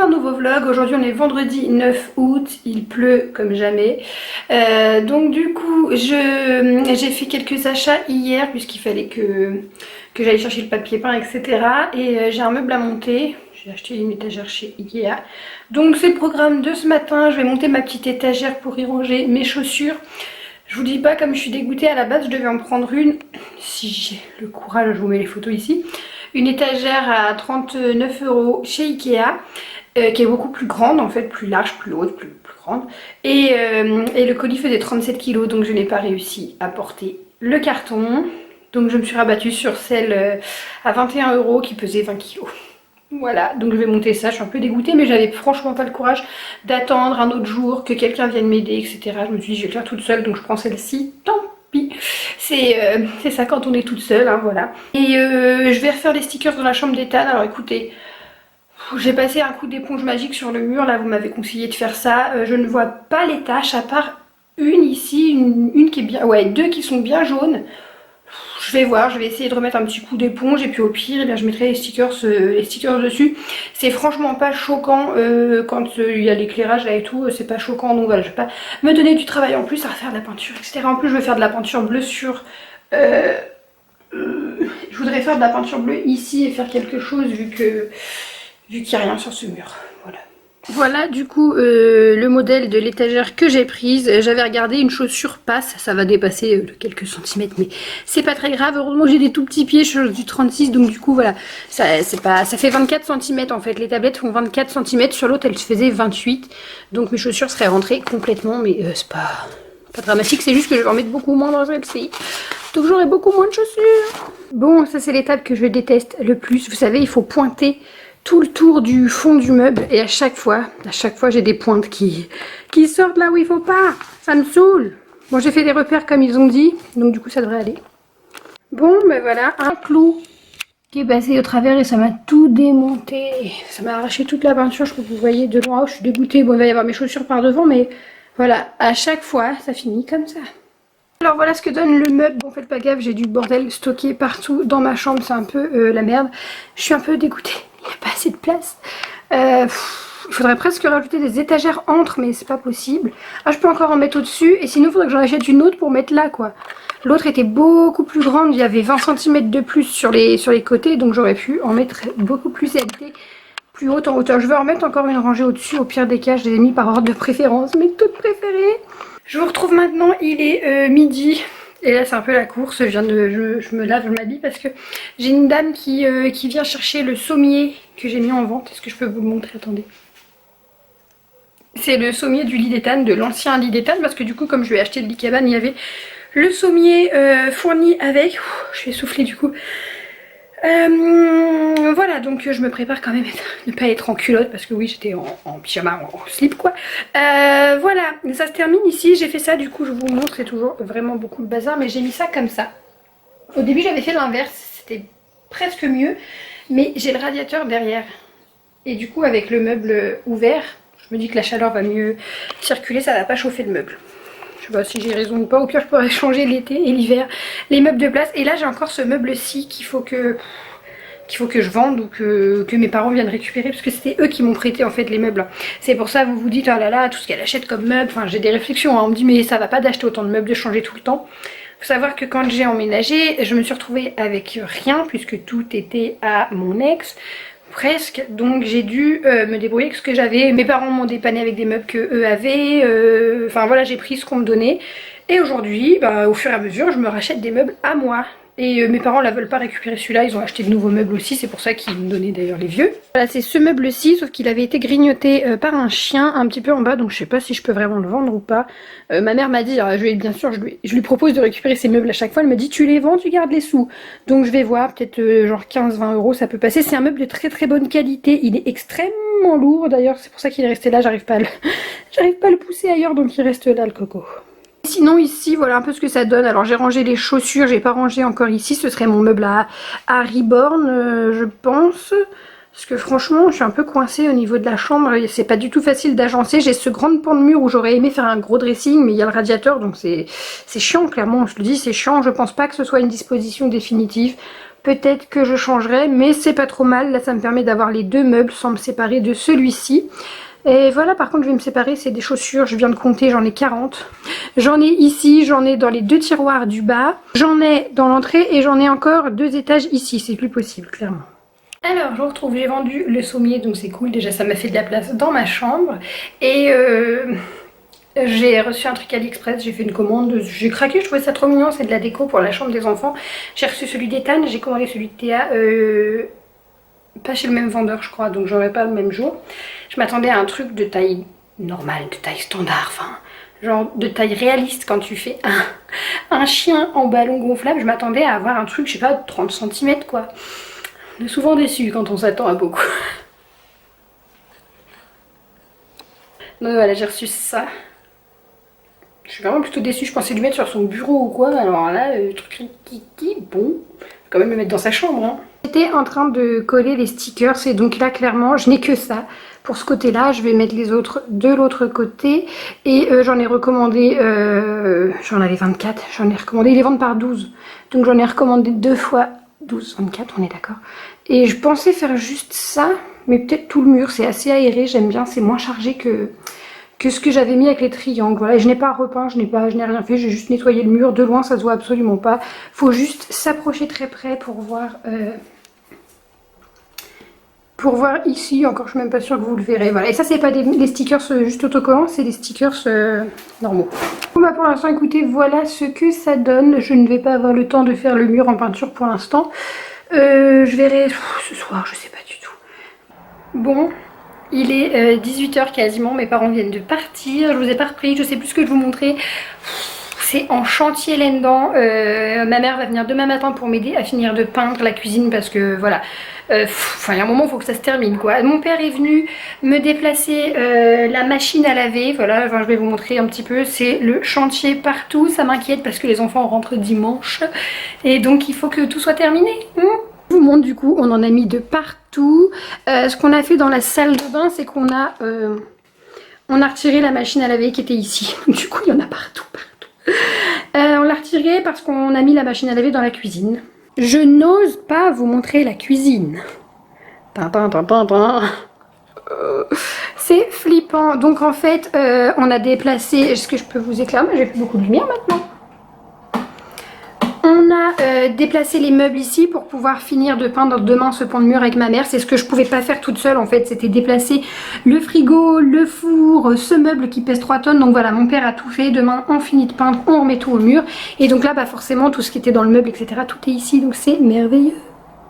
un nouveau vlog. Aujourd'hui on est vendredi 9 août, il pleut comme jamais. Donc du coup j'ai fait quelques achats hier puisqu'il fallait que j'aille chercher le papier peint, etc. Et j'ai un meuble à monter. J'ai acheté une étagère chez Ikea. Donc c'est le programme de ce matin. Je vais monter ma petite étagère pour y ranger mes chaussures. Je vous dis pas, comme je suis dégoûtée, à la base je devais en prendre une. Si j'ai le courage, je vous mets les photos ici. Une étagère à 39 € chez Ikea. Qui est beaucoup plus grande en fait, plus large, plus haute, plus grande. Et le colis faisait 37 kg, donc je n'ai pas réussi à porter le carton. Donc je me suis rabattue sur celle à 21 € qui pesait 20 kg. Voilà, donc je vais monter ça, je suis un peu dégoûtée, mais j'avais franchement pas le courage d'attendre un autre jour, que quelqu'un vienne m'aider, etc. Je me suis dit je vais le faire toute seule, donc je prends celle-ci, tant pis. C'est ça quand on est toute seule, hein, voilà. Et je vais refaire les stickers dans la chambre d'Ethan. Alors écoutez, j'ai passé un coup d'éponge magique sur le mur, là vous m'avez conseillé de faire ça. Je ne vois pas les taches, à part une ici, une qui est bien, ouais, deux qui sont bien jaunes. Je vais voir, je vais essayer de remettre un petit coup d'éponge et puis au pire eh bien, je mettrai les stickers dessus. C'est franchement pas choquant quand il y a l'éclairage là et tout, c'est pas choquant, donc voilà, je vais pas me donner du travail en plus à refaire de la peinture, etc. En plus je vais faire de la peinture bleue sur... je voudrais faire de la peinture bleue ici et faire quelque chose vu qu'il n'y a rien sur ce mur, voilà. Voilà du coup le modèle de l'étagère que j'ai prise. J'avais regardé, une chaussure passe, ça va dépasser de quelques centimètres, mais c'est pas très grave. Heureusement j'ai des tout petits pieds, je suis du 36, donc du coup voilà, ça fait 24 cm en fait. Les tablettes font 24 cm, sur l'autre elle se faisait 28, donc mes chaussures seraient rentrées complètement, mais c'est pas dramatique, c'est juste que je vais en mettre beaucoup moins dans celle-ci. Donc j'aurai beaucoup moins de chaussures. Bon, ça c'est l'étape que je déteste le plus. Vous savez, il faut pointer tout le tour du fond du meuble et à chaque fois j'ai des pointes qui sortent là où il faut pas. Ça me saoule. Bon, j'ai fait des repères comme ils ont dit, donc du coup ça devrait aller. Bon, ben voilà, un clou qui est passé au travers et ça m'a tout démonté. Ça m'a arraché toute la peinture, je crois que vous voyez de loin. Je suis dégoûtée. Bon, il va y avoir mes chaussures par devant, mais voilà, à chaque fois ça finit comme ça. Alors voilà ce que donne le meuble. Bon, faites pas gaffe, j'ai du bordel stocké partout dans ma chambre, c'est un peu la merde. Je suis un peu dégoûtée. Il n'y a pas assez de place. Il faudrait presque rajouter des étagères entre, mais c'est pas possible. Ah, je peux encore en mettre au-dessus. Et sinon, il faudrait que j'en achète une autre pour mettre là, quoi. L'autre était beaucoup plus grande. Il y avait 20 cm de plus sur les côtés. Donc j'aurais pu en mettre beaucoup plus. Elle était plus haute en hauteur. Je vais en mettre encore une rangée au-dessus. Au pire des cas, je les ai mis par ordre de préférence. Mes toutes préférées. Je vous retrouve maintenant. Il est midi. Et là c'est un peu la course, je me lave, je m'habille parce que j'ai une dame qui vient chercher le sommier que j'ai mis en vente. Est-ce que je peux vous le montrer? Attendez. C'est le sommier du lit d'Ethan, de l'ancien lit d'Ethan, parce que du coup comme je lui ai acheté le lit cabane, il y avait le sommier fourni avec. Je vais souffler du coup. Voilà, donc je me prépare quand même à ne pas être en culotte parce que oui j'étais en pyjama, en slip quoi. Voilà, ça se termine ici, j'ai fait ça, du coup je vous montre, c'est toujours vraiment beaucoup de bazar, mais j'ai mis ça comme ça. Au début j'avais fait l'inverse, c'était presque mieux, mais j'ai le radiateur derrière. Et du coup avec le meuble ouvert, je me dis que la chaleur va mieux circuler, ça va pas chauffer le meuble. Je sais pas si j'ai raison ou pas, au pire je pourrais changer l'été et l'hiver les meubles de place. Et là j'ai encore ce meuble-ci qu'il faut que je vende ou que mes parents viennent récupérer, parce que c'était eux qui m'ont prêté en fait les meubles. C'est pour ça vous vous dites oh là là, tout ce qu'elle achète comme meubles, enfin j'ai des réflexions, hein. On me dit mais ça va pas d'acheter autant de meubles, de changer tout le temps. Faut savoir que quand j'ai emménagé, je me suis retrouvée avec rien puisque tout était à mon ex. Presque, donc j'ai dû me débrouiller avec ce que j'avais. Mes parents m'ont dépanné avec des meubles que eux avaient, enfin voilà, j'ai pris ce qu'on me donnait. Et aujourd'hui, bah, au fur et à mesure, je me rachète des meubles à moi. Et mes parents ne veulent pas récupérer celui-là, ils ont acheté de nouveaux meubles aussi, c'est pour ça qu'ils me donnaient d'ailleurs les vieux. Voilà, c'est ce meuble-ci, sauf qu'il avait été grignoté par un chien un petit peu en bas, donc je sais pas si je peux vraiment le vendre ou pas. Ma mère m'a dit, alors, bien sûr, je lui propose de récupérer ces meubles à chaque fois, elle me dit tu les vends, tu gardes les sous. Donc je vais voir, peut-être genre 15-20 € ça peut passer. C'est un meuble de très très bonne qualité, il est extrêmement lourd d'ailleurs, c'est pour ça qu'il est resté là, j'arrive pas à le pousser ailleurs, donc il reste là le coco. Sinon ici voilà un peu ce que ça donne. Alors j'ai rangé les chaussures, j'ai pas rangé encore ici, ce serait mon meuble à Reborn je pense. Parce que franchement je suis un peu coincée au niveau de la chambre, c'est pas du tout facile d'agencer. J'ai ce grand pan de mur où j'aurais aimé faire un gros dressing, mais il y a le radiateur donc c'est chiant, clairement je le dis, c'est chiant. Je pense pas que ce soit une disposition définitive. peut-être que je changerai, mais c'est pas trop mal. Là, ça me permet d'avoir les deux meubles sans me séparer de celui-ci. Et voilà, par contre, je vais me séparer, c'est des chaussures, je viens de compter, j'en ai 40. J'en ai ici, j'en ai dans les deux tiroirs du bas, j'en ai dans l'entrée et j'en ai encore 2 étages ici, c'est plus possible, clairement. Alors, je vous retrouve, j'ai vendu le sommier, donc c'est cool, déjà ça m'a fait de la place dans ma chambre. Et j'ai reçu un truc AliExpress, j'ai fait une commande, j'ai craqué, je trouvais ça trop mignon, c'est de la déco pour la chambre des enfants. J'ai reçu celui d'Ethan, j'ai commandé celui de Théa, pas chez le même vendeur je crois, donc j'aurai pas le même jour. Je m'attendais à un truc de taille normale, de taille standard, enfin genre de taille réaliste quand tu fais un chien en ballon gonflable. Je m'attendais à avoir un truc, je sais pas, de 30 cm quoi. On est souvent déçu quand on s'attend à beaucoup. Donc voilà, j'ai reçu ça. Je suis vraiment plutôt déçue, je pensais lui mettre sur son bureau ou quoi, alors là, truc kiki, bon, je vais quand même le mettre dans sa chambre. Hein. J'étais en train de coller les stickers et donc là clairement je n'ai que ça. Pour ce côté là, je vais mettre les autres de l'autre côté et j'en ai recommandé, j'en avais 24, j'en ai recommandé, ils les vendent par 12. Donc j'en ai recommandé 2 fois 12, 24, on est d'accord. Et je pensais faire juste ça, mais peut-être tout le mur, c'est assez aéré, j'aime bien, c'est moins chargé que ce que j'avais mis avec les triangles. Voilà, et je n'ai pas repeint, je n'ai rien fait, j'ai juste nettoyé le mur. De loin, ça se voit absolument pas. Faut juste s'approcher très près pour voir ici. Encore, je suis même pas sûre que vous le verrez. Voilà, et ça, c'est pas des stickers juste autocollants, c'est des stickers normaux. Bon, bah, pour l'instant, écoutez, voilà ce que ça donne. Je ne vais pas avoir le temps de faire le mur en peinture pour l'instant. Je verrai ce soir, je sais pas du tout. Bon. Il est 18 h quasiment, mes parents viennent de partir, je vous ai pas repris, je sais plus ce que je vous montrer. C'est en chantier là-dedans. Ma mère va venir demain matin pour m'aider à finir de peindre la cuisine parce que voilà, il y a un moment il faut que ça se termine quoi. Mon père est venu me déplacer la machine à laver, voilà, enfin, je vais vous montrer un petit peu, c'est le chantier partout, ça m'inquiète parce que les enfants rentrent dimanche et donc il faut que tout soit terminé. Je vous montre du coup, on en a mis de partout. Ce qu'on a fait dans la salle de bain, c'est qu'on a, on a retiré la machine à laver qui était ici. Du coup, il y en a partout. On l'a retiré parce qu'on a mis la machine à laver dans la cuisine. Je n'ose pas vous montrer la cuisine. C'est flippant. Donc en fait, on a déplacé... Est-ce que je peux vous éclairer? J'ai plus beaucoup de lumière maintenant. On a déplacé les meubles ici pour pouvoir finir de peindre demain ce pan de mur avec ma mère. C'est ce que je pouvais pas faire toute seule en fait. C'était déplacer le frigo, le four, ce meuble qui pèse 3 tonnes. Donc voilà, mon père a tout fait. Demain on finit de peindre, on remet tout au mur. Et donc là bah forcément tout ce qui était dans le meuble etc. tout est ici. Donc c'est merveilleux.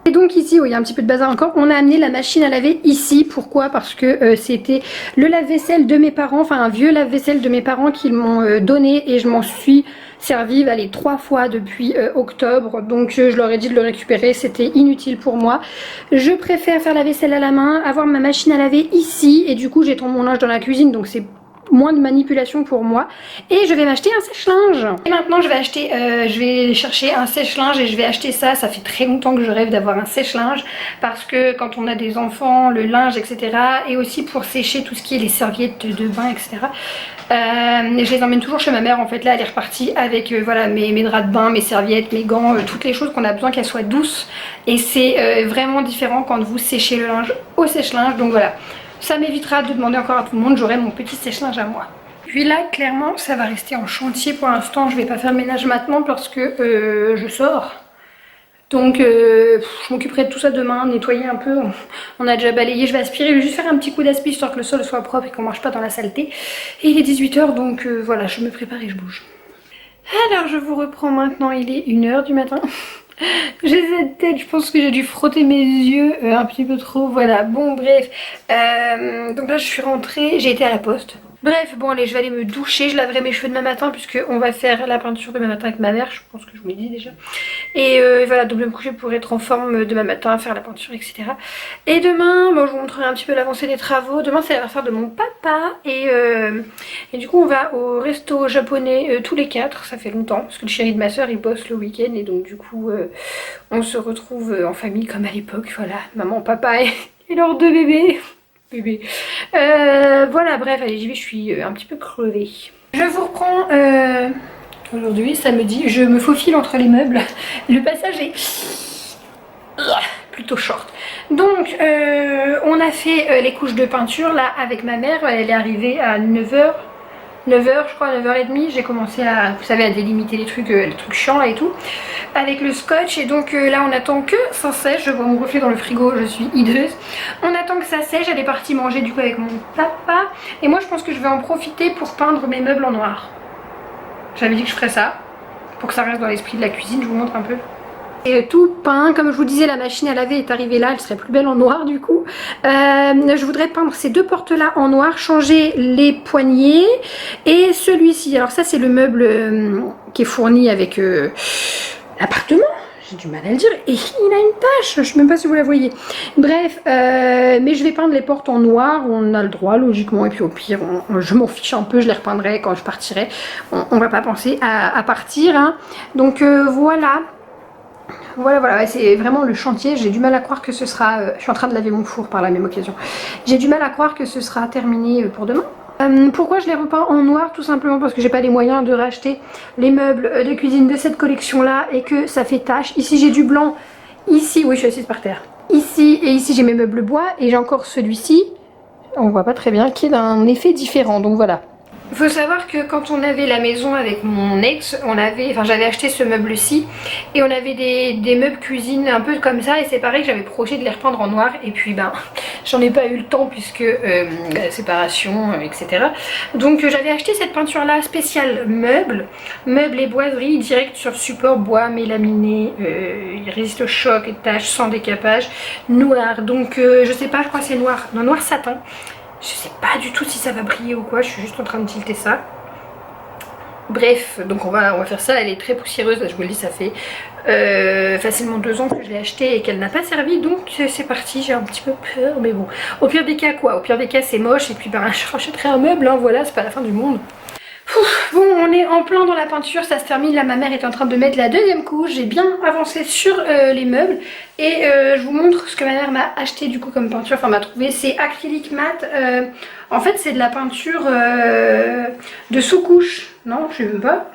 Et donc ici, il y a un petit peu de bazar encore, on a amené la machine à laver ici. Pourquoi? Parce que c'était le lave-vaisselle de mes parents, enfin un vieux lave-vaisselle de mes parents qu'ils m'ont donné et je m'en suis servi 3 fois depuis octobre. Donc je leur ai dit de le récupérer, c'était inutile pour moi. Je préfère faire la vaisselle à la main, avoir ma machine à laver ici et du coup j'étends mon linge dans la cuisine donc c'est moins de manipulation pour moi et je vais m'acheter un sèche-linge. Et maintenant je vais chercher un sèche-linge et je vais acheter ça. Ça fait très longtemps que je rêve d'avoir un sèche-linge parce que quand on a des enfants, le linge etc. et aussi pour sécher tout ce qui est les serviettes de bain etc. Je les emmène toujours chez ma mère en fait. Là elle est repartie avec voilà mes draps de bain, mes serviettes, mes gants, toutes les choses qu'on a besoin qu'elles soient douces et c'est vraiment différent quand vous séchez le linge au sèche-linge. Donc voilà, ça m'évitera de demander encore à tout le monde, j'aurai mon petit sèche-linge à moi. Puis là, clairement, ça va rester en chantier pour l'instant. Je vais pas faire le ménage maintenant parce que je sors. Donc, je m'occuperai de tout ça demain, nettoyer un peu. On a déjà balayé, je vais aspirer. Je vais juste faire un petit coup d'aspi histoire que le sol soit propre et qu'on marche pas dans la saleté. Et il est 18 h, donc voilà, je me prépare et je bouge. Alors, je vous reprends maintenant, il est 1 h du matin. J'ai cette tête, je pense que j'ai dû frotter mes yeux un petit peu trop, voilà, bon bref. Donc là je suis rentrée, j'ai été à la poste. Bref, bon allez, je vais aller me doucher, je laverai mes cheveux demain matin puisque on va faire la peinture demain matin avec ma mère, je pense que je vous l'ai dit déjà. Et voilà, donc je vais me coucher pour être en forme demain matin, faire la peinture, etc. Et demain, bon, je vous montrerai un petit peu l'avancée des travaux. Demain c'est l'anniversaire de mon papa et du coup on va au resto japonais tous les 4, ça fait longtemps parce que le chéri de ma soeur il bosse le week-end et donc du coup on se retrouve en famille comme à l'époque, voilà, maman, papa et leurs 2 bébés. Voilà, bref, allez j'y vais, je suis un petit peu crevée. Je vous reprends aujourd'hui, samedi, je me faufile entre les meubles. Le passage est plutôt short. Donc on a fait les couches de peinture là avec ma mère. Elle est arrivée à 9h. 9h je crois, 9h30, j'ai commencé à, vous savez, à délimiter les trucs chiants là et tout, avec le scotch. Et donc là on attend que ça sèche, je vois mon reflet dans le frigo, je suis hideuse. On attend que ça sèche, elle est partie manger du coup avec mon papa. Et moi je pense que je vais en profiter pour peindre mes meubles en noir. J'avais dit que je ferais ça, pour que ça reste dans l'esprit de la cuisine, je vous montre un peu. Et tout peint, comme je vous disais, la machine à laver est arrivée là, elle serait plus belle en noir du coup. Je voudrais peindre ces deux portes là en noir, changer les poignées et celui-ci. Alors ça c'est le meuble qui est fourni avec l'appartement, j'ai du mal à le dire, et il a une tache, je ne sais même pas si vous la voyez. Bref, mais je vais peindre les portes en noir, on a le droit logiquement, et puis au pire, je m'en fiche un peu, je les repeindrai quand je partirai. On va pas penser à partir, hein. Donc voilà. Voilà, c'est vraiment le chantier. J'ai du mal à croire que ce sera... je suis en train de laver mon four par la même occasion. J'ai du mal à croire que ce sera terminé pour demain. Pourquoi je les repeins en noir? Tout simplement parce que j'ai pas les moyens de racheter les meubles de cuisine de cette collection là et que ça fait tache. Ici j'ai du blanc, ici, oui je suis assise par terre. Ici et ici j'ai mes meubles bois et j'ai encore celui-ci, on voit pas très bien, qui est d'un effet différent, donc voilà. Il faut savoir que quand on avait la maison avec mon ex, j'avais acheté ce meuble-ci et on avait des meubles cuisine un peu comme ça et c'est pareil que j'avais projeté de les repeindre en noir et puis j'en ai pas eu le temps puisque la séparation, etc. Donc j'avais acheté cette peinture là spéciale meubles et boiseries direct sur support bois mélaminé, il résiste au choc et tâches sans décapage, noir, donc je sais pas, je crois que c'est noir, non, noir satin. Je sais pas du tout si ça va briller ou quoi, je suis juste en train de tilter ça. Bref, donc on va faire ça, elle est très poussiéreuse, là je vous le dis, ça fait facilement 2 ans que je l'ai achetée et qu'elle n'a pas servi, donc c'est parti, j'ai un petit peu peur, mais bon. Au pire des cas quoi, au pire des cas c'est moche et puis je rachèterai un meuble, hein, voilà, c'est pas la fin du monde. Bon, on est en plein dans la peinture, ça se termine, là ma mère est en train de mettre la deuxième couche, j'ai bien avancé sur les meubles et je vous montre ce que ma mère m'a acheté du coup comme peinture, enfin m'a trouvé, c'est acrylique mat, en fait c'est de la peinture de sous-couche, non je sais même pas.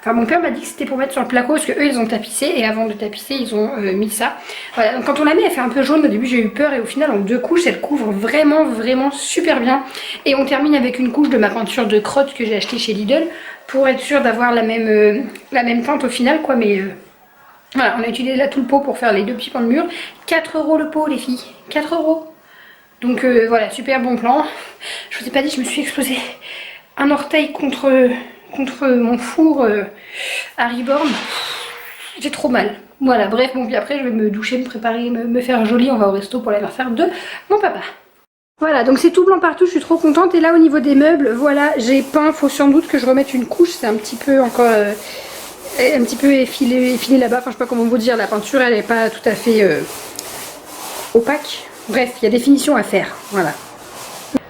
Enfin mon père m'a dit que c'était pour mettre sur le placo parce qu'eux ils ont tapissé et avant de tapisser ils ont mis ça. Voilà, donc quand on la met elle fait un peu jaune, au début j'ai eu peur et au final en 2 couches elle couvre vraiment super bien. Et on termine avec une couche de ma peinture de crotte que j'ai acheté chez Lidl pour être sûr d'avoir la même teinte au final quoi, mais voilà, on a utilisé là tout le pot pour faire les 2 petits pans de mur. 4 € le pot les filles, 4 €. Donc voilà, super bon plan. Je vous ai pas dit, je me suis explosé un orteil contre mon four à Riborn, j'ai trop mal. Voilà, bref, bon puis après je vais me doucher, me préparer, me faire jolie, on va au resto pour l'anniversaire de mon papa. Voilà, donc c'est tout blanc partout, je suis trop contente. Et là au niveau des meubles, voilà, j'ai peint, faut sans doute que je remette une couche, c'est un petit peu encore... un petit peu effilé là-bas, enfin je sais pas comment vous dire, la peinture elle est pas tout à fait opaque. Bref, il y a des finitions à faire, voilà.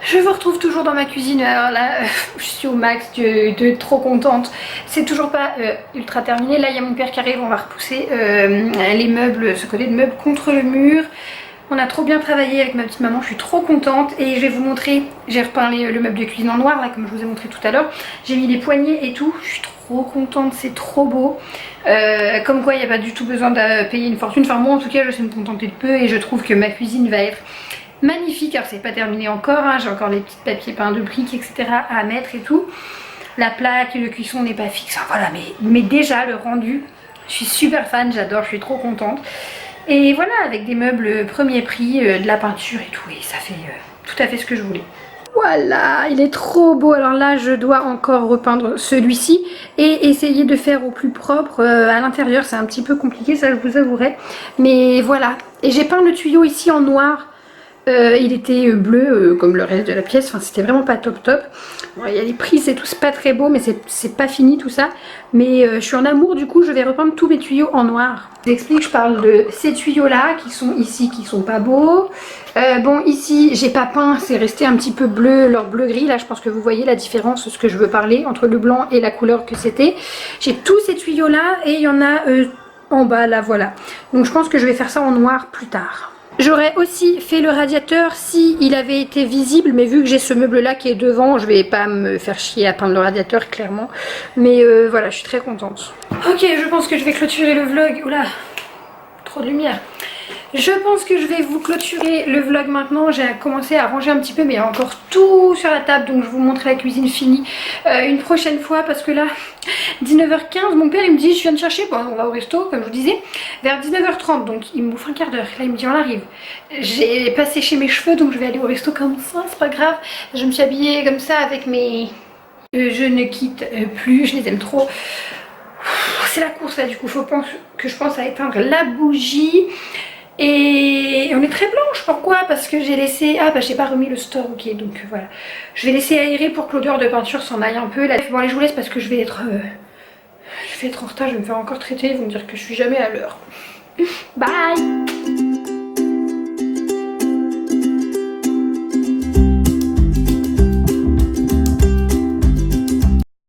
Je vous retrouve toujours dans ma cuisine, alors là je suis au max de trop contente. C'est toujours pas ultra terminé, là il y a mon père qui arrive, on va repousser les meubles, ce côté de meubles contre le mur. On a trop bien travaillé avec ma petite maman, je suis trop contente et je vais vous montrer, j'ai repeint le meuble de cuisine en noir là comme je vous ai montré tout à l'heure. J'ai mis les poignées et tout, je suis trop contente, c'est trop beau. Comme quoi il n'y a pas du tout besoin de payer une fortune, enfin moi en tout cas je sais me contenter de peu et je trouve que ma cuisine va être magnifique. Alors c'est pas terminé encore, hein, j'ai encore les petits papiers peints de briques etc à mettre et tout. La plaque, le cuisson n'est pas fixe, enfin, voilà, mais déjà le rendu, je suis super fan, j'adore, je suis trop contente. Et voilà, avec des meubles premier prix, de la peinture et tout, et ça fait tout à fait ce que je voulais. Voilà, il est trop beau. Alors là, je dois encore repeindre celui-ci et essayer de faire au plus propre à l'intérieur. C'est un petit peu compliqué, ça je vous avouerai. Mais voilà, et j'ai peint le tuyau ici en noir. Il était bleu comme le reste de la pièce, enfin c'était vraiment pas top. Bon, il y a les prises et tout, c'est pas très beau mais c'est pas fini tout ça. Mais je suis en amour, du coup je vais repeindre tous mes tuyaux en noir. Je vous explique, je parle de ces tuyaux là qui sont ici, qui sont pas beaux. Bon ici j'ai pas peint, c'est resté un petit peu bleu, leur bleu gris, là je pense que vous voyez la différence, ce que je veux parler entre le blanc et la couleur que c'était. J'ai tous ces tuyaux là et il y en a en bas là, voilà. Donc je pense que je vais faire ça en noir plus tard. J'aurais aussi fait le radiateur si il avait été visible, mais vu que j'ai ce meuble là qui est devant, je vais pas me faire chier à peindre le radiateur clairement. Mais voilà, je suis très contente. Ok, je pense que je vais clôturer le vlog. Oula, trop de lumière. Je pense que je vais vous clôturer le vlog maintenant. J'ai commencé à ranger un petit peu mais il y a encore tout sur la table, donc je vous montre la cuisine finie une prochaine fois, parce que là 19h15 mon père il me dit je viens de chercher, bon on va au resto comme je vous disais vers 19h30, donc il me bouffe un quart d'heure. Là il me dit on arrive, j'ai pas séché mes cheveux donc je vais aller au resto comme ça, c'est pas grave. Je me suis habillée comme ça avec mes... je ne quitte plus, je les aime trop. C'est la course là, du coup faut que je pense à éteindre la bougie. Et on est très blanche, pourquoi? Parce que j'ai laissé... Ah bah j'ai pas remis le store, ok, donc voilà. Je vais laisser aérer pour que l'odeur de peinture s'en aille un peu. Là, bon allez je vous laisse parce que je vais être en retard, je vais me faire encore traiter, ils vont me dire que je suis jamais à l'heure. Bye.